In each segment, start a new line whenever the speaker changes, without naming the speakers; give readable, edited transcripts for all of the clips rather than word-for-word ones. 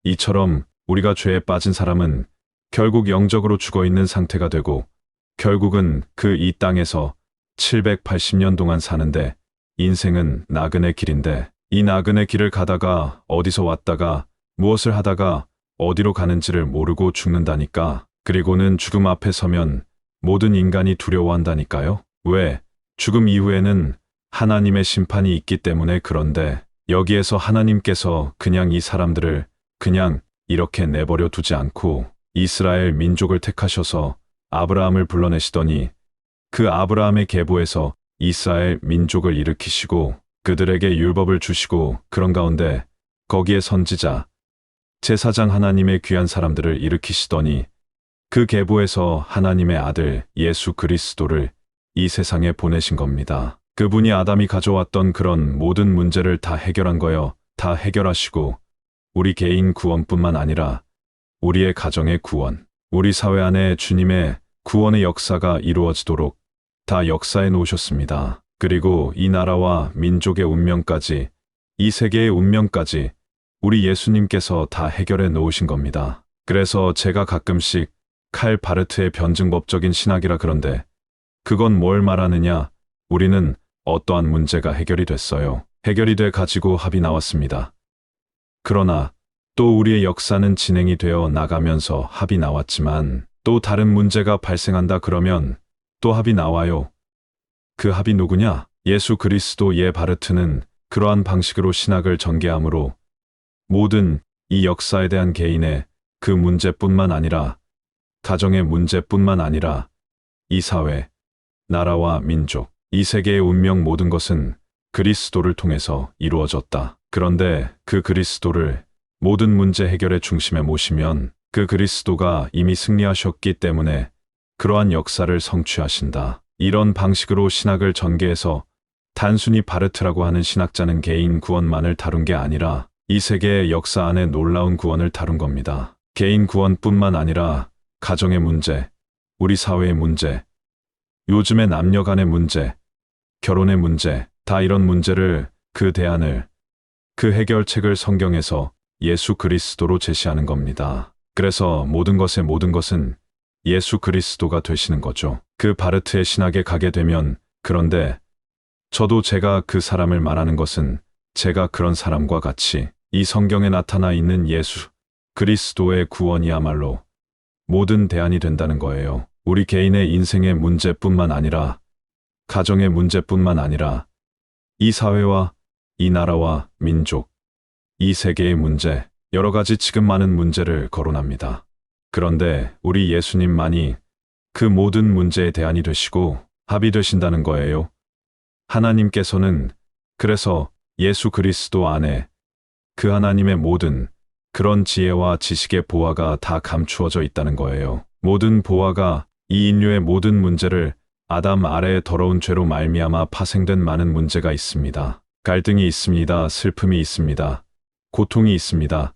이처럼 우리가 죄에 빠진 사람은 결국 영적으로 죽어 있는 상태가 되고 결국은 그 이 땅에서 780년 동안 사는데 인생은 나그네 길인데 이 나그네 길을 가다가 어디서 왔다가 무엇을 하다가 어디로 가는지를 모르고 죽는다니까. 그리고는 죽음 앞에 서면 모든 인간이 두려워한다니까요. 왜? 죽음 이후에는 하나님의 심판이 있기 때문에. 그런데 여기에서 하나님께서 그냥 이 사람들을 그냥 이렇게 내버려 두지 않고 이스라엘 민족을 택하셔서 아브라함을 불러내시더니 그 아브라함의 계보에서 이스라엘 민족을 일으키시고 그들에게 율법을 주시고 그런 가운데 거기에 선지자, 제사장 하나님의 귀한 사람들을 일으키시더니 그 계보에서 하나님의 아들 예수 그리스도를 이 세상에 보내신 겁니다. 그분이 아담이 가져왔던 그런 모든 문제를 다 해결한 거요. 다 해결하시고 우리 개인 구원뿐만 아니라 우리의 가정의 구원, 우리 사회 안에 주님의 구원의 역사가 이루어지도록 다 역사해 놓으셨습니다. 그리고 이 나라와 민족의 운명까지, 이 세계의 운명까지 우리 예수님께서 다 해결해 놓으신 겁니다. 그래서 제가 가끔씩 칼 바르트의 변증법적인 신학이라 그런데 그건 뭘 말하느냐? 우리는 어떠한 문제가 해결이 됐어요. 해결이 돼 가지고 합이 나왔습니다. 그러나 또 우리의 역사는 진행이 되어 나가면서 합이 나왔지만 또 다른 문제가 발생한다 그러면 또 합이 나와요. 그 합이 누구냐? 예수 그리스도. 예, 바르트는 그러한 방식으로 신학을 전개하므로 모든 이 역사에 대한 개인의 그 문제뿐만 아니라 가정의 문제뿐만 아니라 이 사회, 나라와 민족, 이 세계의 운명 모든 것은 그리스도를 통해서 이루어졌다. 그런데 그 그리스도를 모든 문제 해결의 중심에 모시면 그 그리스도가 이미 승리하셨기 때문에 그러한 역사를 성취하신다. 이런 방식으로 신학을 전개해서 단순히 바르트라고 하는 신학자는 개인 구원만을 다룬 게 아니라 이 세계의 역사 안에 놀라운 구원을 다룬 겁니다. 개인 구원뿐만 아니라 가정의 문제, 우리 사회의 문제, 요즘의 남녀 간의 문제, 결혼의 문제, 다 이런 문제를 그 대안을, 그 해결책을 성경에서 예수 그리스도로 제시하는 겁니다. 그래서 모든 것의 모든 것은 예수 그리스도가 되시는 거죠. 그 바르트의 신학에 가게 되면 그런데 저도 제가 그 사람을 말하는 것은 제가 그런 사람과 같이 이 성경에 나타나 있는 예수 그리스도의 구원이야말로 모든 대안이 된다는 거예요. 우리 개인의 인생의 문제뿐만 아니라 가정의 문제뿐만 아니라 이 사회와 이 나라와 민족, 이 세계의 문제, 여러 가지 지금 많은 문제를 거론합니다. 그런데 우리 예수님만이 그 모든 문제의 대안이 되시고 합이 되신다는 거예요. 하나님께서는 그래서 예수 그리스도 안에 그 하나님의 모든 그런 지혜와 지식의 보화가 다 감추어져 있다는 거예요. 모든 보화가 이 인류의 모든 문제를 아담 아래의 더러운 죄로 말미암아 파생된 많은 문제가 있습니다. 갈등이 있습니다. 슬픔이 있습니다. 고통이 있습니다.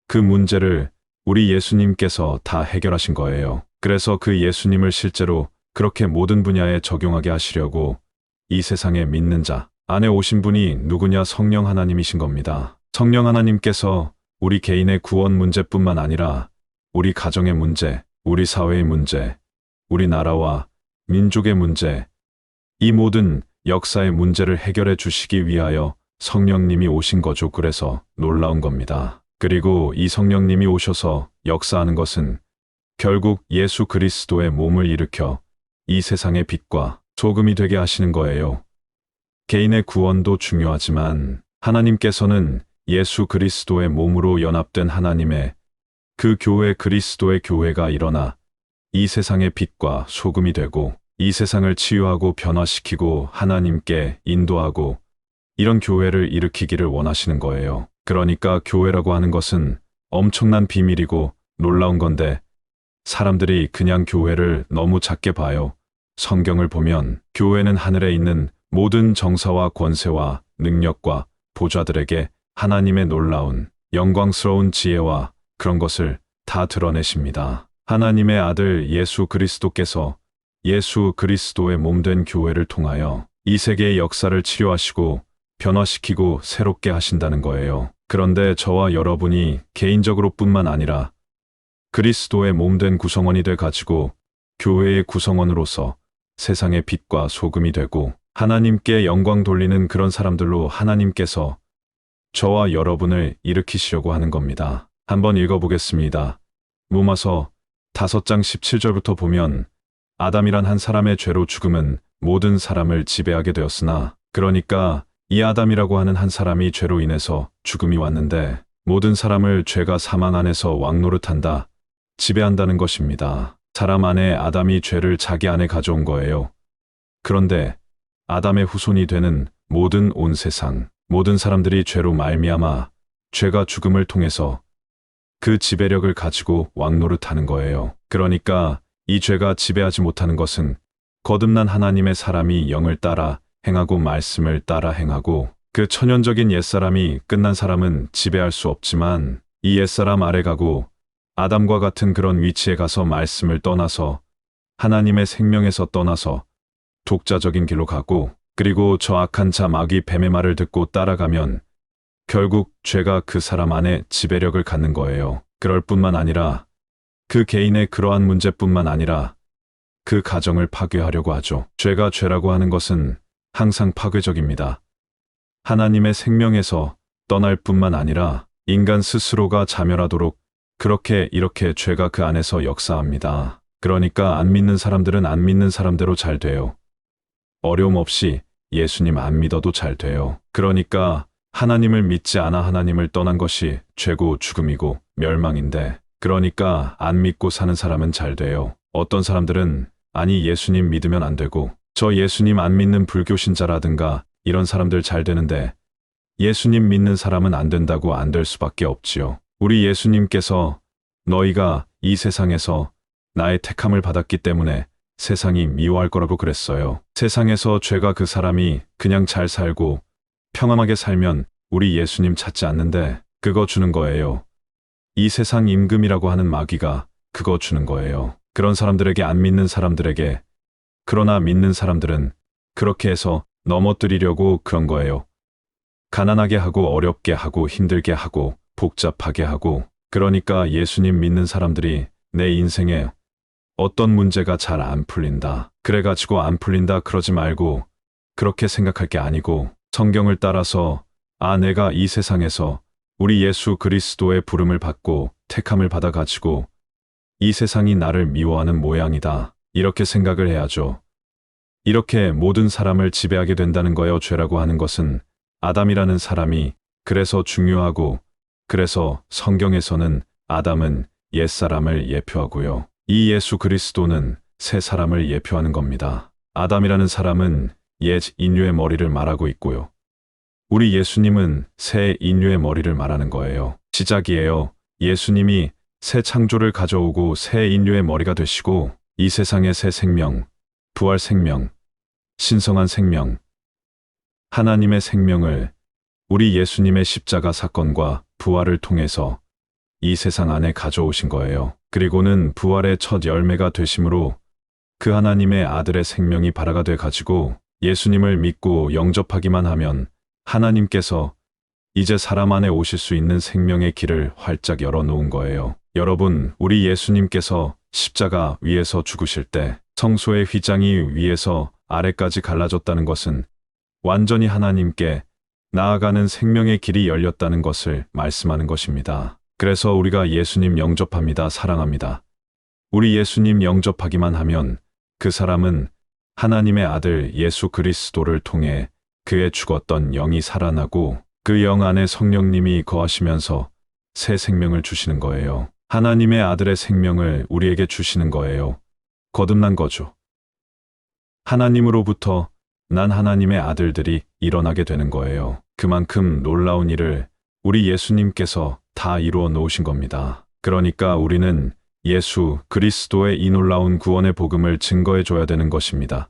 그 문제를 우리 예수님께서 다 해결하신 거예요. 그래서 그 예수님을 실제로 그렇게 모든 분야에 적용하게 하시려고 이 세상에 믿는 자 안에 오신 분이 누구냐? 성령 하나님이신 겁니다. 성령 하나님께서 우리 개인의 구원 문제뿐만 아니라 우리 가정의 문제, 우리 사회의 문제, 우리 나라와 민족의 문제, 이 모든 역사의 문제를 해결해 주시기 위하여 성령님이 오신 거죠. 그래서 놀라운 겁니다. 그리고 이 성령님이 오셔서 역사하는 것은 결국 예수 그리스도의 몸을 일으켜 이 세상의 빛과 소금이 되게 하시는 거예요. 개인의 구원도 중요하지만 하나님께서는 예수 그리스도의 몸으로 연합된 하나님의 그 교회 그리스도의 교회가 일어나 이 세상의 빛과 소금이 되고 이 세상을 치유하고 변화시키고 하나님께 인도하고 이런 교회를 일으키기를 원하시는 거예요. 그러니까 교회라고 하는 것은 엄청난 비밀이고 놀라운 건데 사람들이 그냥 교회를 너무 작게 봐요. 성경을 보면 교회는 하늘에 있는 모든 정사와 권세와 능력과 보좌들에게 하나님의 놀라운 영광스러운 지혜와 그런 것을 다 드러내십니다. 하나님의 아들 예수 그리스도께서 예수 그리스도의 몸된 교회를 통하여 이 세계의 역사를 치료하시고 변화시키고 새롭게 하신다는 거예요. 그런데 저와 여러분이 개인적으로 뿐만 아니라 그리스도의 몸된 구성원이 돼 가지고 교회의 구성원으로서 세상의 빛과 소금이 되고 하나님께 영광 돌리는 그런 사람들로 하나님께서 저와 여러분을 일으키시려고 하는 겁니다. 한번 읽어보겠습니다. 로마서 5장 17절부터 보면 아담이란 한 사람의 죄로 죽음은 모든 사람을 지배하게 되었으나 그러니까 이 아담이라고 하는 한 사람이 죄로 인해서 죽음이 왔는데 모든 사람을 죄가 사망 안에서 왕노릇한다, 지배한다는 것입니다. 사람 안에 아담이 죄를 자기 안에 가져온 거예요. 그런데 아담의 후손이 되는 모든 온 세상, 모든 사람들이 죄로 말미암아 죄가 죽음을 통해서 그 지배력을 가지고 왕노릇하는 거예요. 그러니까 이 죄가 지배하지 못하는 것은 거듭난 하나님의 사람이 영을 따라 행하고 말씀을 따라 행하고 그 천연적인 옛사람이 끝난 사람은 지배할 수 없지만 이 옛사람 아래 가고 아담과 같은 그런 위치에 가서 말씀을 떠나서 하나님의 생명에서 떠나서 독자적인 길로 가고 그리고 저 악한 자 마귀 뱀의 말을 듣고 따라가면 결국 죄가 그 사람 안에 지배력을 갖는 거예요. 그럴 뿐만 아니라 그 개인의 그러한 문제뿐만 아니라 그 가정을 파괴하려고 하죠. 죄가 죄라고 하는 것은 항상 파괴적입니다. 하나님의 생명에서 떠날 뿐만 아니라 인간 스스로가 자멸하도록 이렇게 죄가 그 안에서 역사합니다. 그러니까 안 믿는 사람들은 안 믿는 사람대로 잘 돼요. 어려움 없이 예수님 안 믿어도 잘 돼요. 그러니까 하나님을 믿지 않아 하나님을 떠난 것이 죄고 죽음이고 멸망인데 그러니까 안 믿고 사는 사람은 잘 돼요. 어떤 사람들은 아니 예수님 믿으면 안 되고 저 예수님 안 믿는 불교 신자라든가 이런 사람들 잘 되는데 예수님 믿는 사람은 안 된다고 안 될 수밖에 없지요. 우리 예수님께서 너희가 이 세상에서 나의 택함을 받았기 때문에 세상이 미워할 거라고 그랬어요. 세상에서 죄가 그 사람이 그냥 잘 살고 평안하게 살면 우리 예수님 찾지 않는데 그거 주는 거예요. 이 세상 임금이라고 하는 마귀가 그거 주는 거예요. 그런 사람들에게 안 믿는 사람들에게 그러나 믿는 사람들은 그렇게 해서 넘어뜨리려고 그런 거예요. 가난하게 하고 어렵게 하고 힘들게 하고 복잡하게 하고 그러니까 예수님 믿는 사람들이 내 인생에 어떤 문제가 잘 안 풀린다. 그래가지고 안 풀린다 그러지 말고 그렇게 생각할 게 아니고 성경을 따라서 내가 이 세상에서 우리 예수 그리스도의 부름을 받고 택함을 받아가지고 이 세상이 나를 미워하는 모양이다. 이렇게 생각을 해야죠. 이렇게 모든 사람을 지배하게 된다는 거요. 죄라고 하는 것은 아담이라는 사람이 그래서 중요하고 그래서 성경에서는 아담은 옛사람을 예표하고요. 이 예수 그리스도는 새 사람을 예표하는 겁니다. 아담이라는 사람은 옛 인류의 머리를 말하고 있고요. 우리 예수님은 새 인류의 머리를 말하는 거예요. 시작이에요. 예수님이 새 창조를 가져오고 새 인류의 머리가 되시고 이 세상의 새 생명, 부활 생명, 신성한 생명, 하나님의 생명을 우리 예수님의 십자가 사건과 부활을 통해서 이 세상 안에 가져오신 거예요. 그리고는 부활의 첫 열매가 되심으로 그 하나님의 아들의 생명이 발화가 돼 가지고 예수님을 믿고 영접하기만 하면 하나님께서 이제 사람 안에 오실 수 있는 생명의 길을 활짝 열어놓은 거예요. 여러분, 우리 예수님께서 십자가 위에서 죽으실 때 성소의 휘장이 위에서 아래까지 갈라졌다는 것은 완전히 하나님께 나아가는 생명의 길이 열렸다는 것을 말씀하는 것입니다. 그래서 우리가 예수님 영접합니다. 사랑합니다. 우리 예수님 영접하기만 하면 그 사람은 하나님의 아들 예수 그리스도를 통해 그의 죽었던 영이 살아나고 그 영 안에 성령님이 거하시면서 새 생명을 주시는 거예요. 하나님의 아들의 생명을 우리에게 주시는 거예요. 거듭난 거죠. 하나님으로부터 난 하나님의 아들들이 일어나게 되는 거예요. 그만큼 놀라운 일을 우리 예수님께서 다 이루어 놓으신 겁니다. 그러니까 우리는 예수 그리스도의 이 놀라운 구원의 복음을 증거해 줘야 되는 것입니다.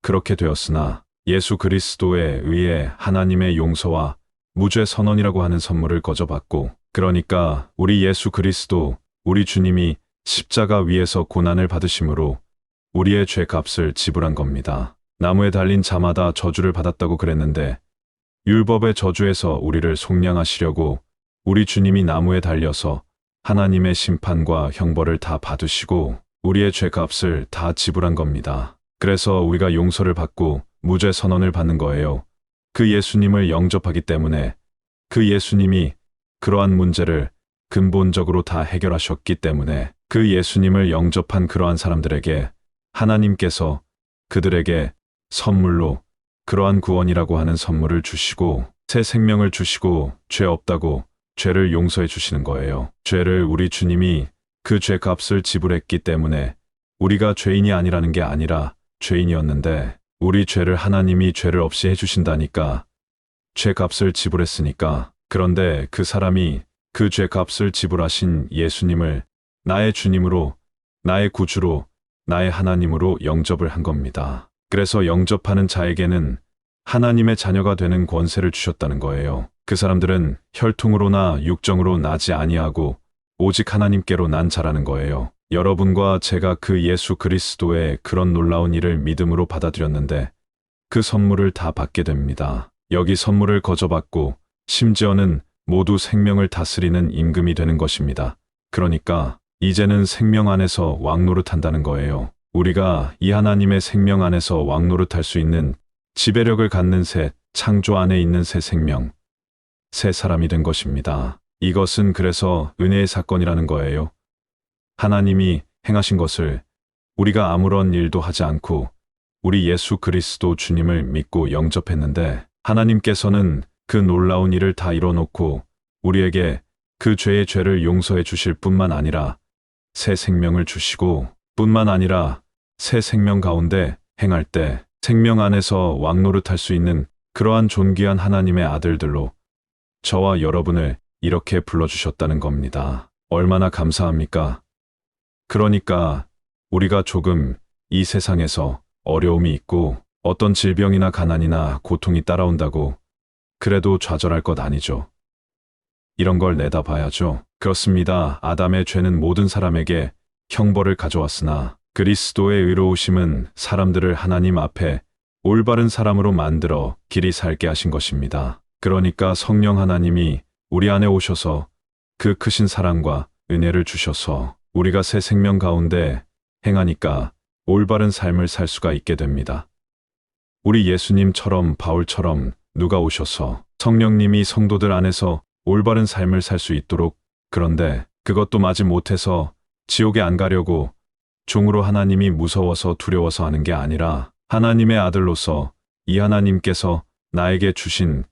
그렇게 되었으나 예수 그리스도에 의해 하나님의 용서와 무죄 선언이라고 하는 선물을 거저받고 그러니까 우리 예수 그리스도 우리 주님이 십자가 위에서 고난을 받으심으로 우리의 죄값을 지불한 겁니다. 나무에 달린 자마다 저주를 받았다고 그랬는데 율법의 저주에서 우리를 속량하시려고 우리 주님이 나무에 달려서 하나님의 심판과 형벌을 다 받으시고 우리의 죄값을 다 지불한 겁니다. 그래서 우리가 용서를 받고 무죄 선언을 받는 거예요. 그 예수님을 영접하기 때문에 그 예수님이 그러한 문제를 근본적으로 다 해결하셨기 때문에 그 예수님을 영접한 그러한 사람들에게 하나님께서 그들에게 선물로 그러한 구원이라고 하는 선물을 주시고 새 생명을 주시고 죄 없다고 죄를 용서해 주시는 거예요. 죄를 우리 주님이 그 죄값을 지불했기 때문에 우리가 죄인이 아니라는 게 아니라 죄인이었는데 우리 죄를 하나님이 죄를 없이 해주신다니까 죄값을 지불했으니까. 그런데 그 사람이 그 죄값을 지불하신 예수님을 나의 주님으로, 나의 구주로, 나의 하나님으로 영접을 한 겁니다. 그래서 영접하는 자에게는 하나님의 자녀가 되는 권세를 주셨다는 거예요. 그 사람들은 혈통으로나 육정으로 나지 아니하고 오직 하나님께로 난 자라는 거예요. 여러분과 제가 그 예수 그리스도의 그런 놀라운 일을 믿음으로 받아들였는데 그 선물을 다 받게 됩니다. 여기 선물을 거저받고 심지어는 모두 생명을 다스리는 임금이 되는 것입니다. 그러니까 이제는 생명 안에서 왕노릇한다는 거예요. 우리가 이 하나님의 생명 안에서 왕노릇할 수 있는 지배력을 갖는 새 창조 안에 있는 새 생명, 새 사람이 된 것입니다. 이것은 그래서 은혜의 사건이라는 거예요. 하나님이 행하신 것을 우리가 아무런 일도 하지 않고 우리 예수 그리스도 주님을 믿고 영접했는데 하나님께서는 그 놀라운 일을 다 이뤄놓고 우리에게 그 죄의 죄를 용서해 주실 뿐만 아니라 새 생명을 주시고 뿐만 아니라 새 생명 가운데 행할 때 생명 안에서 왕노릇할 수 있는 그러한 존귀한 하나님의 아들들로 저와 여러분을 이렇게 불러주셨다는 겁니다. 얼마나 감사합니까? 그러니까 우리가 조금 이 세상에서 어려움이 있고 어떤 질병이나 가난이나 고통이 따라온다고 그래도 좌절할 것 아니죠. 이런 걸 내다봐야죠. 그렇습니다. 아담의 죄는 모든 사람에게 형벌을 가져왔으나 그리스도의 의로우심은 사람들을 하나님 앞에 올바른 사람으로 만들어 길이 살게 하신 것입니다. 그러니까 성령 하나님이 우리 안에 오셔서 그 크신 사랑과 은혜를 주셔서 우리가 새 생명 가운데 행하니까 올바른 삶을 살 수가 있게 됩니다. 우리 예수님처럼 바울처럼 누가 오셔서 성령님이 성도들 안에서 올바른 삶을 살 수 있도록 그런데 그것도 마지 못해서 지옥에 안 가려고 종으로 하나님이 무서워서 두려워서 하는 게 아니라 하나님의 아들로서 이 하나님께서 나에게 주신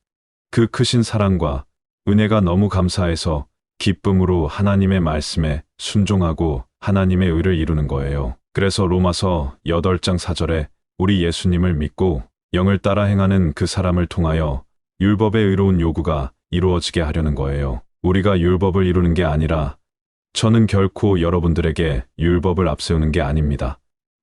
그 크신 사랑과 은혜가 너무 감사해서 기쁨으로 하나님의 말씀에 순종하고 하나님의 의를 이루는 거예요. 그래서 로마서 8장 4절에 우리 예수님을 믿고 영을 따라 행하는 그 사람을 통하여 율법의 의로운 요구가 이루어지게 하려는 거예요. 우리가 율법을 이루는 게 아니라 저는 결코 여러분들에게 율법을 앞세우는 게 아닙니다.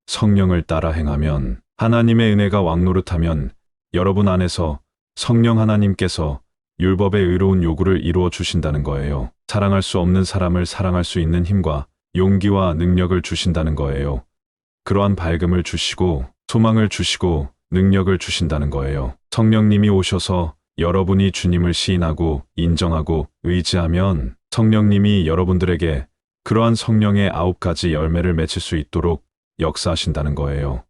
성령을 따라 행하면 하나님의 은혜가 왕노릇하면 여러분 안에서 성령 하나님께서 율법의 의로운 요구를 이루어 주신다는 거예요. 사랑할 수 없는 사람을 사랑할 수 있는 힘과 용기와 능력을 주신다는 거예요. 그러한 밝음을 주시고 소망을 주시고 능력을 주신다는 거예요. 성령님이 오셔서 여러분이 주님을 시인하고 인정하고 의지하면 성령님이 여러분들에게 그러한 성령의 9가지 열매를 맺을 수 있도록 역사하신다는 거예요.